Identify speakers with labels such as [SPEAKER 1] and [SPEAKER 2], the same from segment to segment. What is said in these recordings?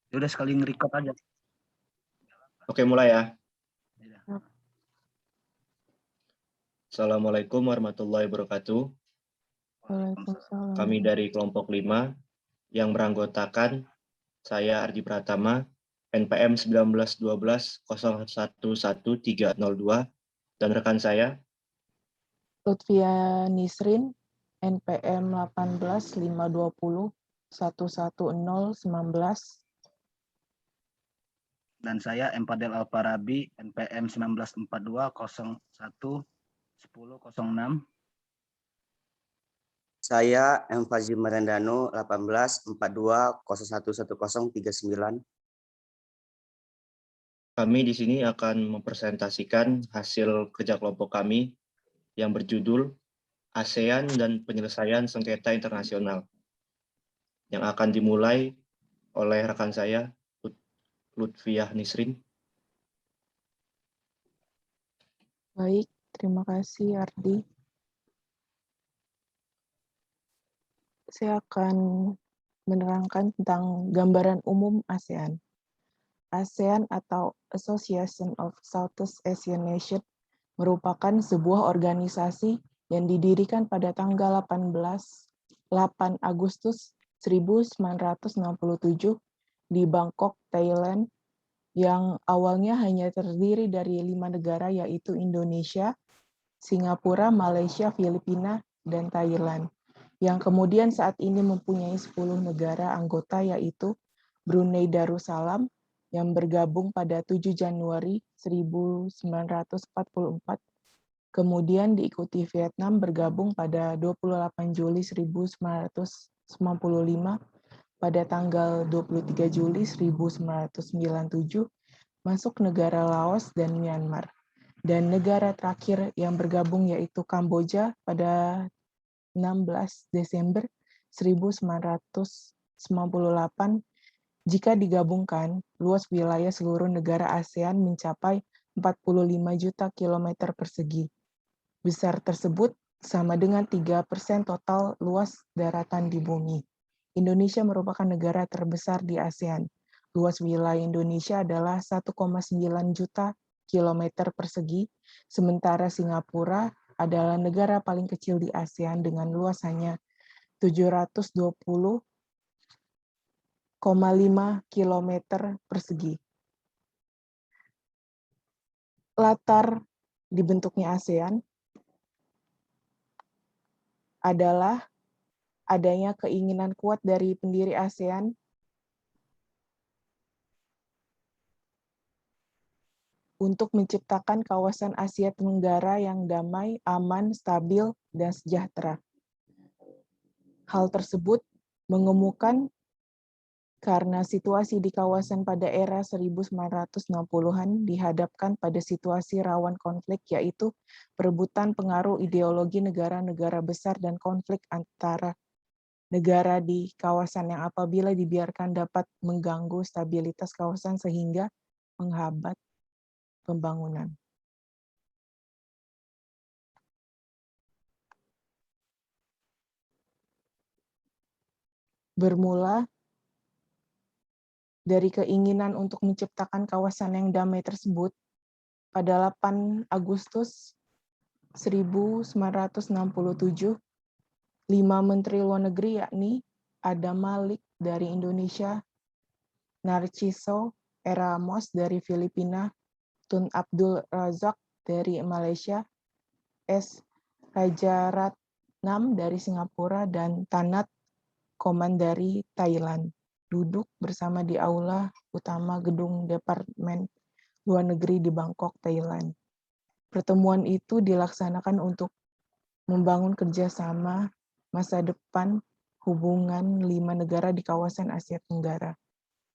[SPEAKER 1] Ya udah sekali nge-record aja.
[SPEAKER 2] Oke, mulai ya.
[SPEAKER 1] Ya.
[SPEAKER 2] Assalamualaikum warahmatullahi wabarakatuh.
[SPEAKER 3] Waalaikumsalam.
[SPEAKER 2] Kami dari kelompok 5 yang beranggotakan saya Ardi Pratama, NPM 1912-011302, dan rekan saya
[SPEAKER 3] Lutfia Nisrin, NPM 18 520 11019.
[SPEAKER 1] Dan saya M. Fadel Alfarabi, NPM 1942-01-1006.
[SPEAKER 4] Saya M. Fazil Marandano, 1842-011039.
[SPEAKER 2] kami di sini akan mempresentasikan hasil kerja kelompok kami yang berjudul ASEAN dan Penyelesaian Sengketa Internasional, yang akan dimulai oleh rekan saya Lutfia Nisrin.
[SPEAKER 3] Baik, terima kasih Ardi. Saya akan menerangkan tentang gambaran umum ASEAN. ASEAN atau Association of Southeast Asian Nations merupakan sebuah organisasi yang didirikan pada tanggal 8 Agustus 1967 di Bangkok, Thailand, yang awalnya hanya terdiri dari 5 negara, yaitu Indonesia, Singapura, Malaysia, Filipina, dan Thailand, yang kemudian saat ini mempunyai 10 negara anggota, yaitu Brunei Darussalam, yang bergabung pada 7 Januari 1944, kemudian diikuti Vietnam bergabung pada 28 Juli 1995, pada tanggal 23 Juli 1997, masuk negara Laos dan Myanmar. Dan negara terakhir yang bergabung yaitu Kamboja pada 16 Desember 1998. Jika digabungkan, luas wilayah seluruh negara ASEAN mencapai 45 juta kilometer persegi. Besar tersebut sama dengan 3% total luas daratan di bumi. Indonesia merupakan negara terbesar di ASEAN. Luas wilayah Indonesia adalah 1,9 juta kilometer persegi, sementara Singapura adalah negara paling kecil di ASEAN dengan luas hanya 720,5 kilometer persegi. Latar dibentuknya ASEAN adalah adanya keinginan kuat dari pendiri ASEAN untuk menciptakan kawasan Asia Tenggara yang damai, aman, stabil, dan sejahtera. Hal tersebut mengemuka karena situasi di kawasan pada era 1960-an dihadapkan pada situasi rawan konflik, yaitu perebutan pengaruh ideologi negara-negara besar dan konflik antara negara di kawasan yang apabila dibiarkan dapat mengganggu stabilitas kawasan sehingga menghambat pembangunan. Bermula dari keinginan untuk menciptakan kawasan yang damai tersebut, pada 8 Agustus 1967, 5 Menteri Luar Negeri yakni Adam Malik dari Indonesia, Narciso Eramos dari Filipina, Tun Abdul Razak dari Malaysia, S. Rajaratnam dari Singapura, dan Tanat Koman dari Thailand duduk bersama di aula utama gedung Departemen Luar Negeri di Bangkok, Thailand. Pertemuan itu dilaksanakan untuk membangun kerjasama masa depan hubungan 5 negara di kawasan Asia Tenggara.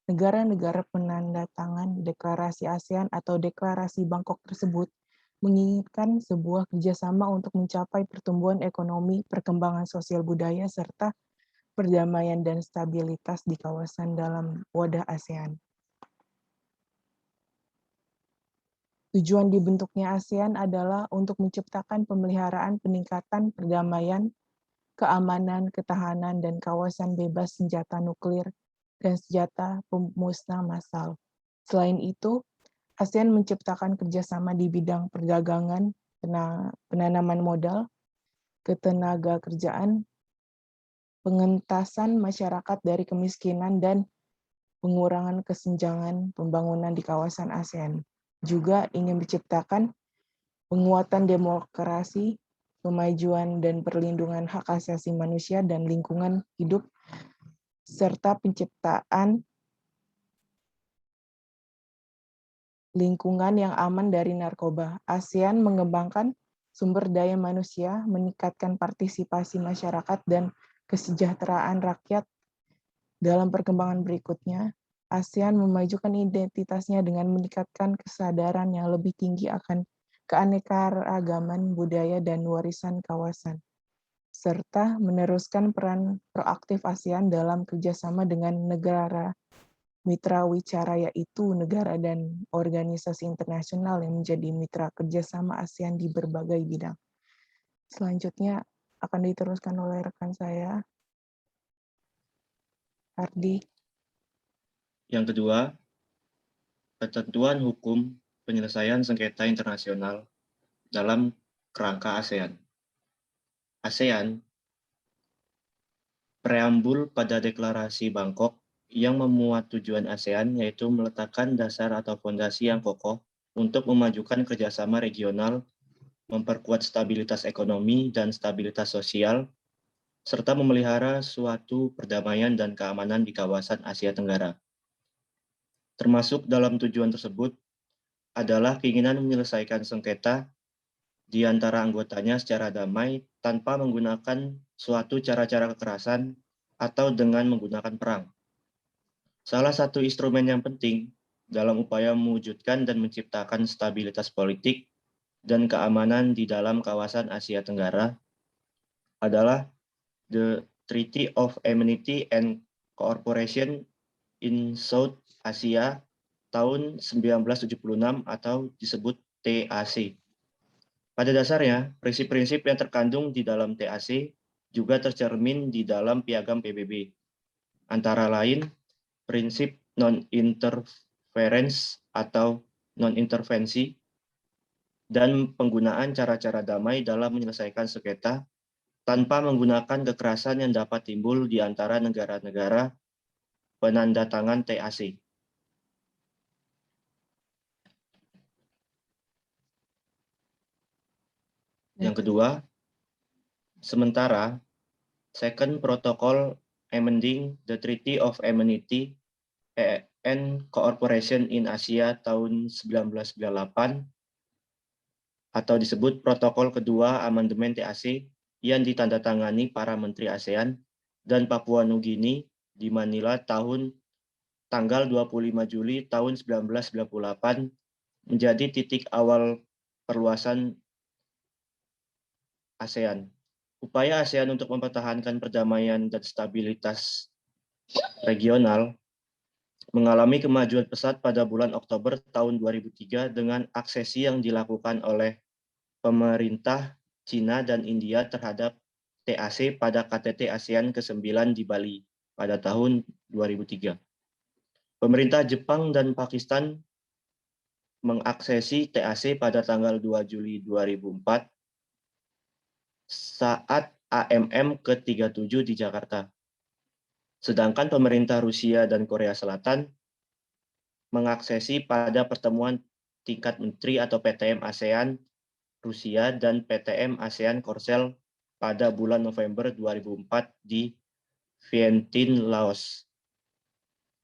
[SPEAKER 3] Negara-negara penandatangan deklarasi ASEAN atau deklarasi Bangkok tersebut menginginkan sebuah kerjasama untuk mencapai pertumbuhan ekonomi, perkembangan sosial budaya, serta perdamaian dan stabilitas di kawasan dalam wadah ASEAN. Tujuan dibentuknya ASEAN adalah untuk menciptakan pemeliharaan peningkatan perdamaian, keamanan, ketahanan, dan kawasan bebas senjata nuklir dan senjata pemusnah massal. Selain itu, ASEAN menciptakan kerjasama di bidang perdagangan, penanaman modal, ketenaga kerjaan, pengentasan masyarakat dari kemiskinan, dan pengurangan kesenjangan pembangunan di kawasan ASEAN. Juga ingin menciptakan penguatan demokrasi, kemajuan dan perlindungan hak asasi manusia dan lingkungan hidup, serta penciptaan lingkungan yang aman dari narkoba. ASEAN mengembangkan sumber daya manusia, meningkatkan partisipasi masyarakat dan kesejahteraan rakyat. Dalam perkembangan berikutnya, ASEAN memajukan identitasnya dengan meningkatkan kesadaran yang lebih tinggi akan keanekaragaman budaya dan warisan kawasan, serta meneruskan peran proaktif ASEAN dalam kerjasama dengan negara mitra wicara, yaitu negara dan organisasi internasional yang menjadi mitra kerjasama ASEAN di berbagai bidang. Selanjutnya akan diteruskan oleh rekan saya, Ardi.
[SPEAKER 2] Yang kedua, ketentuan hukum penyelesaian sengketa internasional dalam kerangka ASEAN. ASEAN, preambul pada deklarasi Bangkok yang memuat tujuan ASEAN yaitu meletakkan dasar atau fondasi yang kokoh untuk memajukan kerjasama regional, memperkuat stabilitas ekonomi dan stabilitas sosial, serta memelihara suatu perdamaian dan keamanan di kawasan Asia Tenggara. Termasuk dalam tujuan tersebut adalah keinginan menyelesaikan sengketa di antara anggotanya secara damai tanpa menggunakan suatu cara-cara kekerasan atau dengan menggunakan perang. Salah satu instrumen yang penting dalam upaya mewujudkan dan menciptakan stabilitas politik dan keamanan di dalam kawasan Asia Tenggara adalah the Treaty of Amity and Cooperation in South Asia tahun 1976 atau disebut TAC. Pada dasarnya, prinsip-prinsip yang terkandung di dalam TAC juga tercermin di dalam piagam PBB. Antara lain, prinsip non-interference atau non-intervensi, dan penggunaan cara-cara damai dalam menyelesaikan sengketa tanpa menggunakan kekerasan yang dapat timbul di antara negara-negara penandatangan TAC. Yang kedua, sementara Second Protocol Amending the Treaty of Amity and Cooperation in Asia tahun 1998 atau disebut Protokol Kedua Amandemen TAC yang ditandatangani para menteri ASEAN dan Papua Nugini di Manila tanggal 25 Juli tahun 1998 menjadi titik awal perluasan ASEAN. Upaya ASEAN untuk mempertahankan perdamaian dan stabilitas regional mengalami kemajuan pesat pada bulan Oktober tahun 2003 dengan aksesi yang dilakukan oleh pemerintah Cina dan India terhadap TAC pada KTT ASEAN ke-9 di Bali pada tahun 2003. Pemerintah Jepang dan Pakistan mengaksesi TAC pada tanggal 2 Juli 2004 saat AMM ke-37 di Jakarta. Sedangkan pemerintah Rusia dan Korea Selatan mengaksesi pada pertemuan tingkat menteri atau PTM ASEAN Rusia dan PTM ASEAN Korsel pada bulan November 2004 di Vientiane, Laos.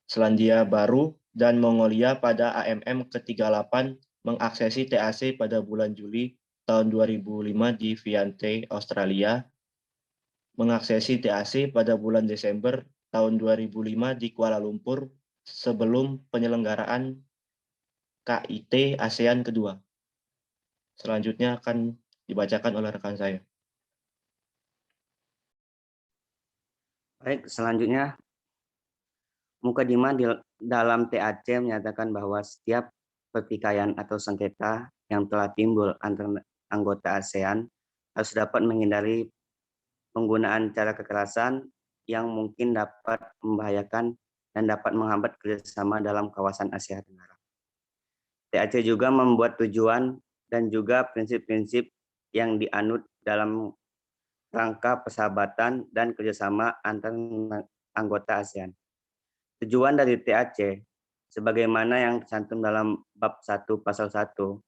[SPEAKER 2] Selandia Baru dan Mongolia pada AMM ke-38 mengaksesi TAC pada bulan Juli tahun 2005 di Vientiane, Australia, mengaksesi TAC pada bulan Desember tahun 2005 di Kuala Lumpur sebelum penyelenggaraan KIT ASEAN kedua. Selanjutnya akan dibacakan oleh rekan saya.
[SPEAKER 4] Baik, selanjutnya Mukadimah dalam TAC menyatakan bahwa setiap pertikaian atau sengketa yang telah timbul antara anggota ASEAN harus dapat menghindari penggunaan cara kekerasan yang mungkin dapat membahayakan dan dapat menghambat kerjasama dalam kawasan Asia Tenggara. TAC juga membuat tujuan dan juga prinsip-prinsip yang dianut dalam rangka persahabatan dan kerjasama antar anggota ASEAN. Tujuan dari TAC, sebagaimana yang tercantum dalam bab 1 pasal 1,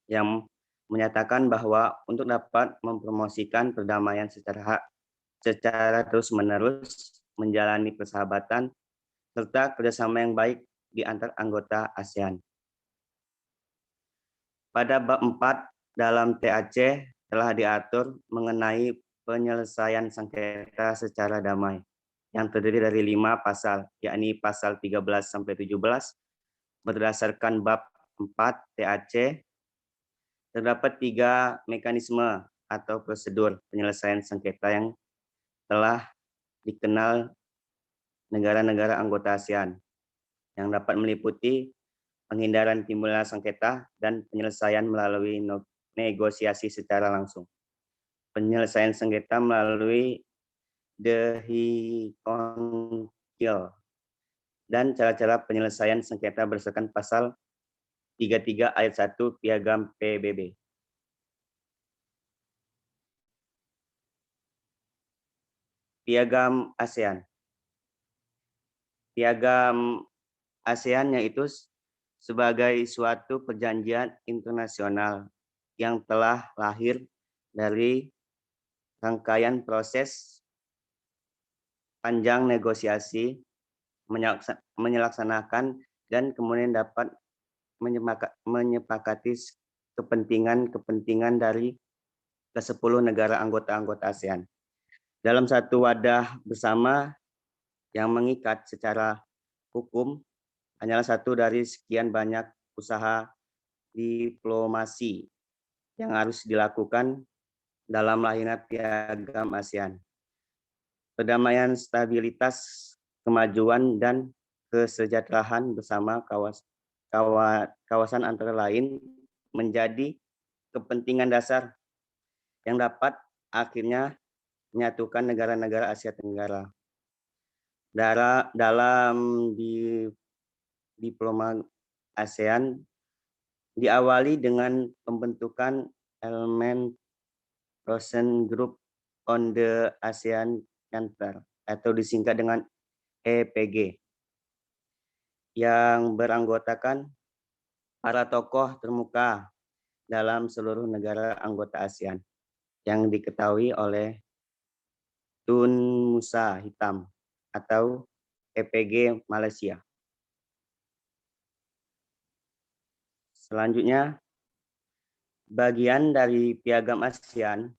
[SPEAKER 4] yang menyatakan bahwa untuk dapat mempromosikan perdamaian secara terus-menerus menjalani persahabatan serta kerjasama yang baik di antar anggota ASEAN. Pada bab 4 dalam TAC telah diatur mengenai penyelesaian sengketa secara damai yang terdiri dari 5 pasal, yakni pasal 13 sampai 17. Berdasarkan bab 4 TAC terdapat 3 mekanisme atau prosedur penyelesaian sengketa yang telah dikenal negara-negara anggota ASEAN yang dapat meliputi penghindaran timbulnya sengketa dan penyelesaian melalui negosiasi secara langsung. Penyelesaian sengketa melalui dehikontil dan cara-cara penyelesaian sengketa berdasarkan pasal 33 ayat 1 Piagam PBB. Piagam ASEAN. Piagam ASEAN yaitu sebagai suatu perjanjian internasional yang telah lahir dari rangkaian proses panjang negosiasi, menyelaksanakan dan kemudian dapat menyepakati kepentingan dari ke-10 negara anggota ASEAN dalam satu wadah bersama yang mengikat secara hukum hanyalah satu dari sekian banyak usaha diplomasi yang harus dilakukan dalam lahirnya Piagam ASEAN. Perdamaian, stabilitas, kemajuan, dan kesejahteraan bersama kawasan antara lain menjadi kepentingan dasar yang dapat akhirnya menyatukan negara-negara Asia Tenggara. Dalam diploma ASEAN diawali dengan pembentukan elemen Process Group on the ASEAN Center atau disingkat dengan EPG yang beranggotakan para tokoh termuka dalam seluruh negara anggota ASEAN yang diketahui oleh Tun Musa Hitam atau EPG Malaysia. Selanjutnya, bagian dari Piagam ASEAN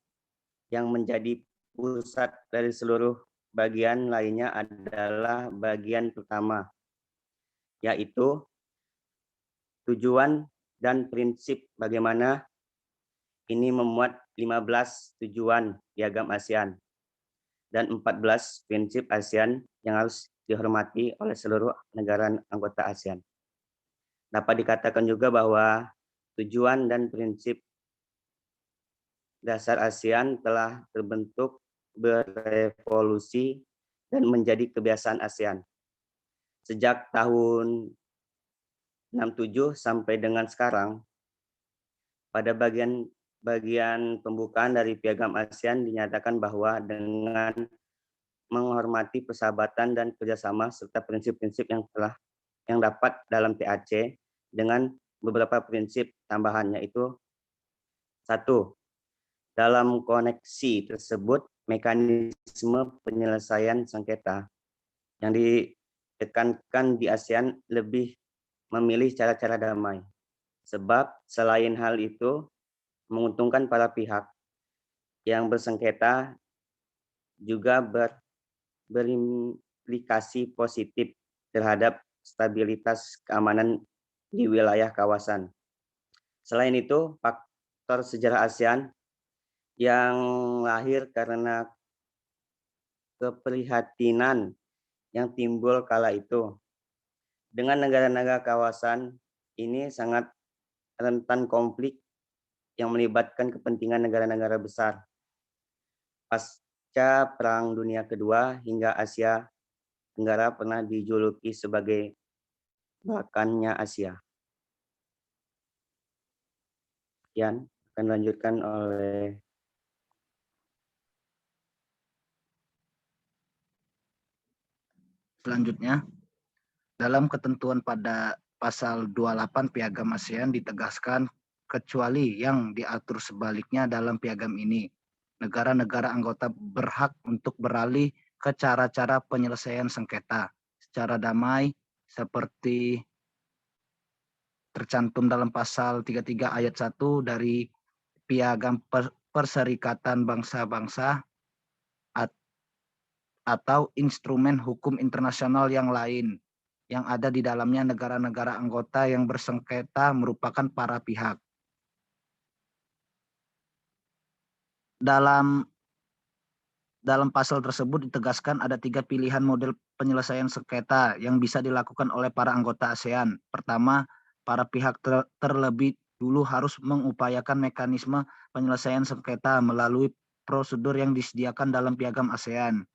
[SPEAKER 4] yang menjadi pusat dari seluruh bagian lainnya adalah bagian pertama, yaitu tujuan dan prinsip bagaimana ini memuat 15 tujuan Piagam ASEAN dan 14 prinsip ASEAN yang harus dihormati oleh seluruh negara anggota ASEAN. Dapat dikatakan juga bahwa tujuan dan prinsip dasar ASEAN telah terbentuk, berevolusi, dan menjadi kebiasaan ASEAN. Sejak tahun 67 sampai dengan sekarang, pada bagian pembukaan dari Piagam ASEAN dinyatakan bahwa dengan menghormati persahabatan dan kerjasama serta prinsip-prinsip yang dapat dalam TAC dengan beberapa prinsip tambahan, yaitu 1. Dalam koneksi tersebut, mekanisme penyelesaian sengketa yang ditekankan di ASEAN lebih memilih cara-cara damai. Sebab selain hal itu, menguntungkan para pihak yang bersengketa juga berimplikasi positif terhadap stabilitas keamanan di wilayah kawasan. Selain itu, faktor sejarah ASEAN yang lahir karena keprihatinan yang timbul kala itu dengan negara-negara kawasan ini sangat rentan konflik yang melibatkan kepentingan negara-negara besar pasca Perang Dunia Kedua hingga Asia Tenggara pernah dijuluki sebagai Balkannya Asia. Sekian akan dilanjutkan oleh
[SPEAKER 1] Selanjutnya, dalam ketentuan pada pasal 28 Piagam ASEAN ditegaskan kecuali yang diatur sebaliknya dalam piagam ini, negara-negara anggota berhak untuk beralih ke cara-cara penyelesaian sengketa secara damai seperti tercantum dalam pasal 33 ayat 1 dari Piagam Perserikatan Bangsa-Bangsa atau instrumen hukum internasional yang lain yang ada di dalamnya. Negara-negara anggota yang bersengketa merupakan para pihak. Dalam pasal tersebut ditegaskan ada 3 pilihan model penyelesaian sengketa yang bisa dilakukan oleh para anggota ASEAN. Pertama, para pihak terlebih dulu harus mengupayakan mekanisme penyelesaian sengketa melalui prosedur yang disediakan dalam Piagam ASEAN,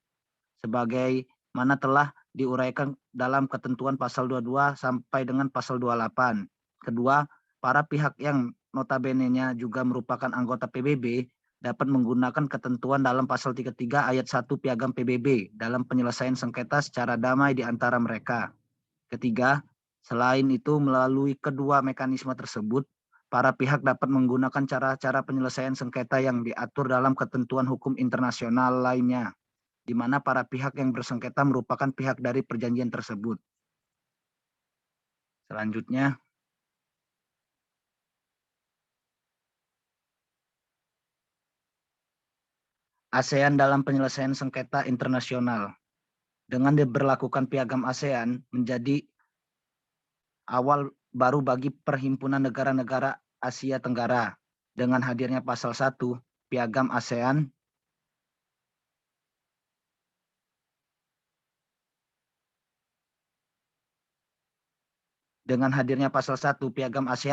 [SPEAKER 1] sebagaimana telah diuraikan dalam ketentuan pasal 22 sampai dengan pasal 28. Kedua, para pihak yang notabene-nya juga merupakan anggota PBB dapat menggunakan ketentuan dalam pasal 33 ayat 1 Piagam PBB dalam penyelesaian sengketa secara damai di antara mereka. Ketiga, selain itu melalui kedua mekanisme tersebut, para pihak dapat menggunakan cara-cara penyelesaian sengketa yang diatur dalam ketentuan hukum internasional lainnya, di mana para pihak yang bersengketa merupakan pihak dari perjanjian tersebut. Selanjutnya, ASEAN dalam penyelesaian sengketa internasional. Dengan diberlakukan Piagam ASEAN menjadi awal baru bagi Perhimpunan Negara-Negara Asia Tenggara. Dengan hadirnya pasal 1 Piagam ASEAN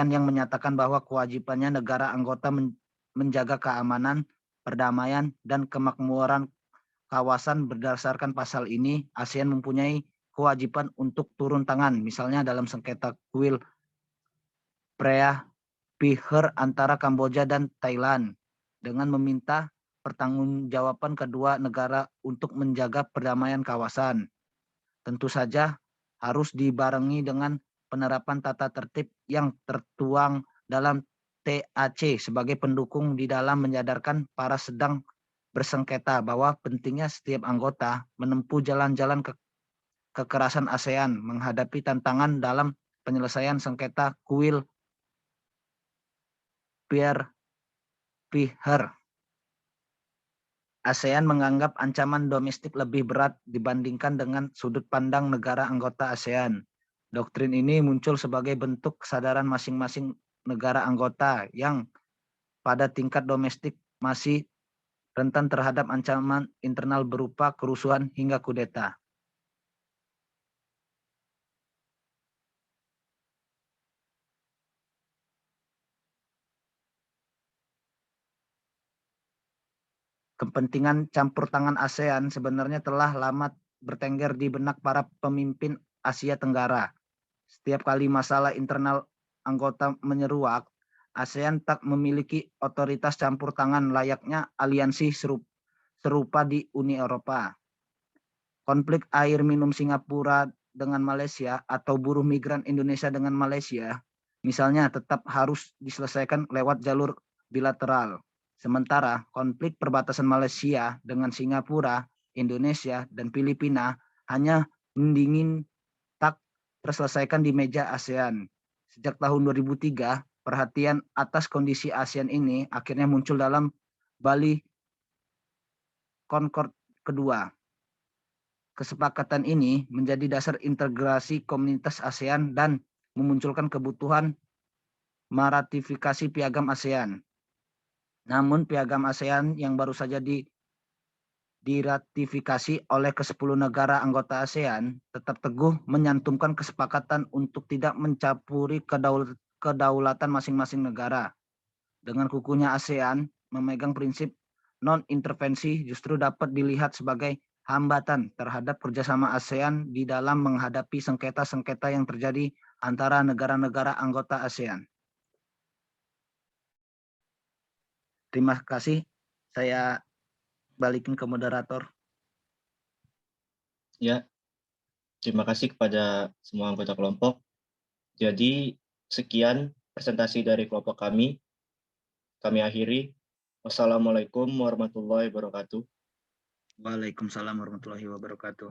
[SPEAKER 1] yang menyatakan bahwa kewajibannya negara anggota menjaga keamanan, perdamaian, dan kemakmuran kawasan. Berdasarkan pasal ini, ASEAN mempunyai kewajiban untuk turun tangan, misalnya dalam sengketa kuil Preah Vihear antara Kamboja dan Thailand, dengan meminta pertanggungjawaban kedua negara untuk menjaga perdamaian kawasan. Tentu saja harus dibarengi dengan penerapan tata tertib yang tertuang dalam TAC sebagai pendukung di dalam menyadarkan para sedang bersengketa bahwa pentingnya setiap anggota menempuh jalan-jalan kekerasan ASEAN menghadapi tantangan dalam penyelesaian sengketa kuil Preah Vihear. ASEAN menganggap ancaman domestik lebih berat dibandingkan dengan sudut pandang negara anggota ASEAN. Doktrin ini muncul sebagai bentuk kesadaran masing-masing negara anggota yang pada tingkat domestik masih rentan terhadap ancaman internal berupa kerusuhan hingga kudeta. Kepentingan campur tangan ASEAN sebenarnya telah lama bertengger di benak para pemimpin Asia Tenggara. Setiap kali masalah internal anggota menyeruak, ASEAN tak memiliki otoritas campur tangan layaknya aliansi serupa di Uni Eropa. Konflik air minum Singapura dengan Malaysia atau buruh migran Indonesia dengan Malaysia, misalnya, tetap harus diselesaikan lewat jalur bilateral. Sementara konflik perbatasan Malaysia dengan Singapura, Indonesia, dan Filipina hanya mendingin tak terselesaikan di meja ASEAN. Sejak tahun 2003, perhatian atas kondisi ASEAN ini akhirnya muncul dalam Bali Concord kedua. Kesepakatan ini menjadi dasar integrasi komunitas ASEAN dan memunculkan kebutuhan meratifikasi Piagam ASEAN. Namun Piagam ASEAN yang baru saja diratifikasi oleh ke-10 negara anggota ASEAN tetap teguh menyantumkan kesepakatan untuk tidak mencampuri kedaulatan masing-masing negara. Dengan kukuhnya ASEAN memegang prinsip non-intervensi justru dapat dilihat sebagai hambatan terhadap kerjasama ASEAN di dalam menghadapi sengketa-sengketa yang terjadi antara negara-negara anggota ASEAN. Terima kasih. Saya balikin ke moderator.
[SPEAKER 2] Ya, terima kasih kepada semua anggota kelompok. Jadi, sekian presentasi dari kelompok kami. Kami akhiri. Wassalamualaikum warahmatullahi wabarakatuh.
[SPEAKER 1] Waalaikumsalam warahmatullahi wabarakatuh.